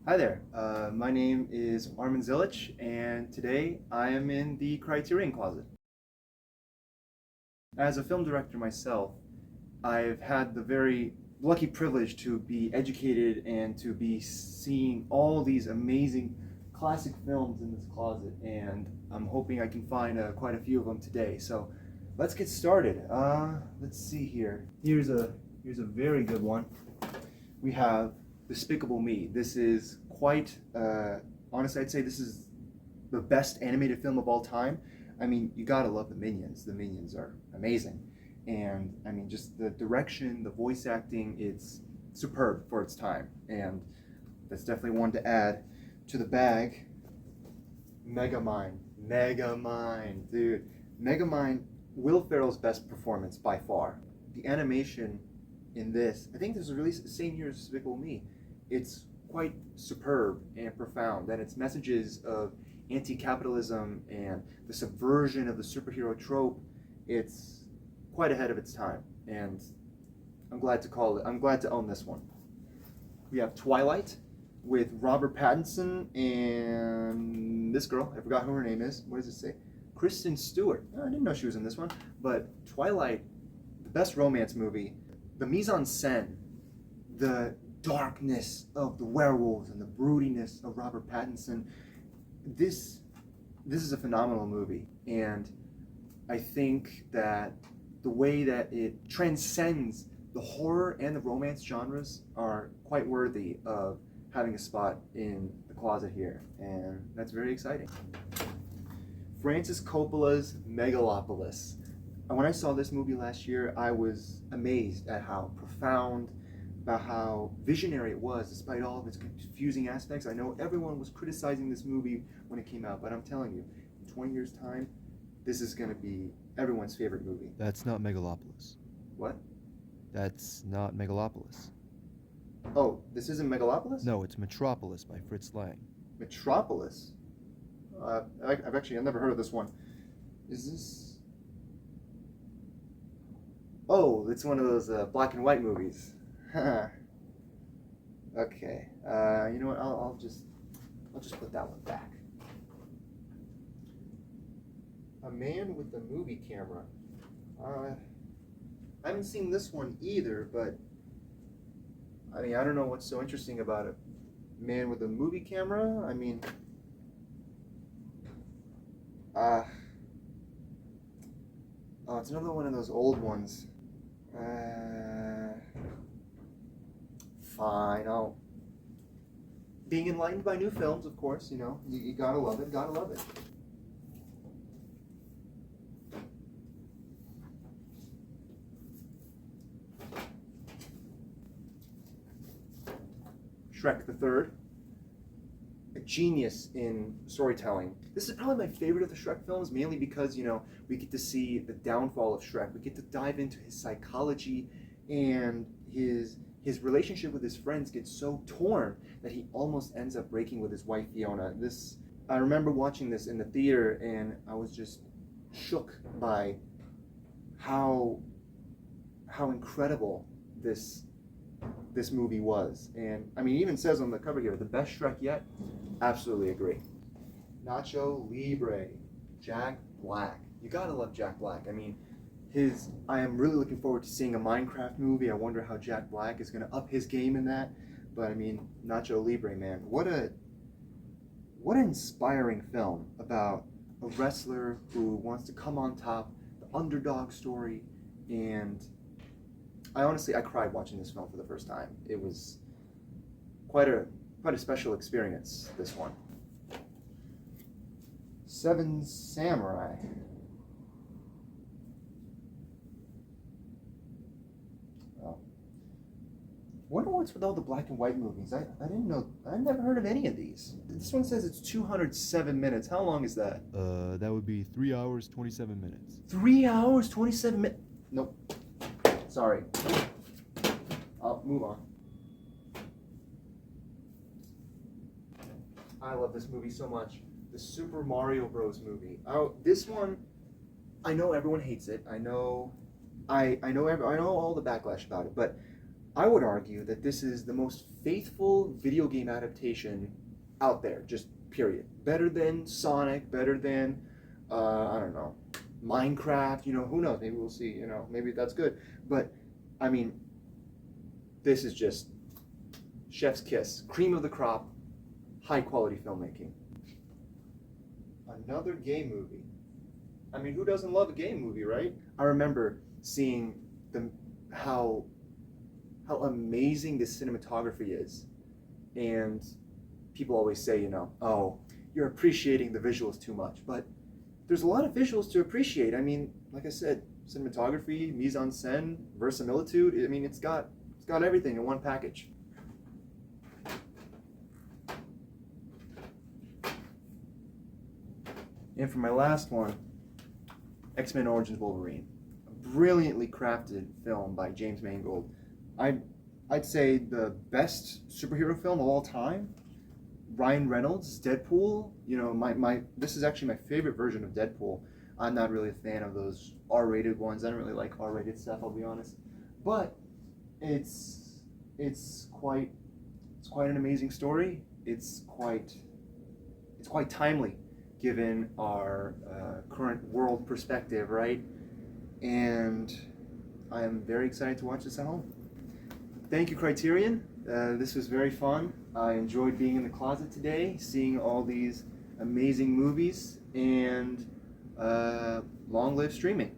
Hi there, my name is Armen Zilic, and today I am in the Criterion Closet. As a film director myself, I've had the very lucky privilege to be educated and to be seeing all these amazing classic films in this closet, and I'm hoping I can find quite a few of them today. So let's get started. Let's see here. Here's a very good one. We have Despicable Me. This is quite, honestly, I'd say this is the best animated film of all time. I mean, you gotta love the Minions. The Minions are amazing. And I mean, just the direction, the voice acting, it's superb for its time. And that's definitely one to add to the bag. Megamind. Megamind, dude. Megamind, Will Ferrell's best performance by far. The animation in this, I think this was released the same year as Despicable Me. It's quite superb and profound, and its messages of anti-capitalism and the subversion of the superhero trope, it's quite ahead of its time, and I'm glad to own this one. We have Twilight with Robert Pattinson and this girl, I forgot who her name is. What does it say? Kristen Stewart. Oh, I didn't know she was in this one, but Twilight, the best romance movie. The mise-en-scène, the darkness of the werewolves and the broodiness of Robert Pattinson, this is a phenomenal movie, and I think that the way that it transcends the horror and the romance genres are quite worthy of having a spot in the closet here, and that's very exciting. Francis Coppola's Megalopolis. When I saw this movie last year, I was amazed at how profound, about how visionary it was, despite all of its confusing aspects. I know everyone was criticizing this movie when it came out, but I'm telling you, in 20 years' time, this is going to be everyone's favorite movie. That's not Megalopolis. What? That's not Megalopolis. Oh, this isn't Megalopolis? No, it's Metropolis by Fritz Lang. Metropolis? I've never heard of this one. Is this... Oh, it's one of those black and white movies. Okay. You know what? I'll just put that one back. A Man with a Movie Camera. I haven't seen this one either, but I mean, I don't know what's so interesting about it. Man with a Movie Camera. I mean, oh, it's another one of those old ones. Fine, being enlightened by new films, of course, you know, you gotta love it, gotta love it. Shrek the Third, a genius in storytelling. This is probably my favorite of the Shrek films, mainly because, you know, we get to see the downfall of Shrek. We get to dive into his psychology, and his relationship with his friends gets so torn that he almost ends up breaking with his wife Fiona. I remember watching this in the theater, and I was just shook by how incredible this movie was. And I mean, it even says on the cover here, the best Shrek yet. Absolutely agree. Nacho Libre, Jack Black. You gotta love Jack Black. I mean, I am really looking forward to seeing a Minecraft movie. I wonder how Jack Black is gonna up his game in that. But I mean, Nacho Libre, man, what an inspiring film about a wrestler who wants to come on top, the underdog story, and I cried watching this film for the first time. It was quite a special experience, this one. Seven Samurai. Oh. Wonder what's with all the black and white movies. I didn't know. I've never heard of any of these. This one says it's 207 minutes. How long is that? That would be 3 hours, 27 minutes. 3 hours, 27 minutes? Nope. Sorry. I'll move on. I love this movie so much. The Super Mario Bros. Movie. Oh, this one, I know everyone hates it. I know all the backlash about it, but I would argue that this is the most faithful video game adaptation out there, just period. Better than Sonic, better than, I don't know, Minecraft, who knows, maybe we'll see, maybe that's good. But, I mean, this is just chef's kiss, cream of the crop, high quality filmmaking. Another gay movie. I mean, who doesn't love a gay movie, right? I remember seeing how amazing this cinematography is. And people always say, oh, you're appreciating the visuals too much. But there's a lot of visuals to appreciate. I mean, like I said, cinematography, mise-en-scène, verisimilitude. I mean, it's got everything in one package. And for my last one, X-Men Origins Wolverine. A brilliantly crafted film by James Mangold. I'd say the best superhero film of all time. Ryan Reynolds, Deadpool. This is actually my favorite version of Deadpool. I'm not really a fan of those R-rated ones. I don't really like R-rated stuff, I'll be honest. But it's quite an amazing story. It's quite timely given our current world perspective, right? And I am very excited to watch this at home. Thank you, Criterion. This was very fun. I enjoyed being in the closet today, seeing all these amazing movies, and long live streaming.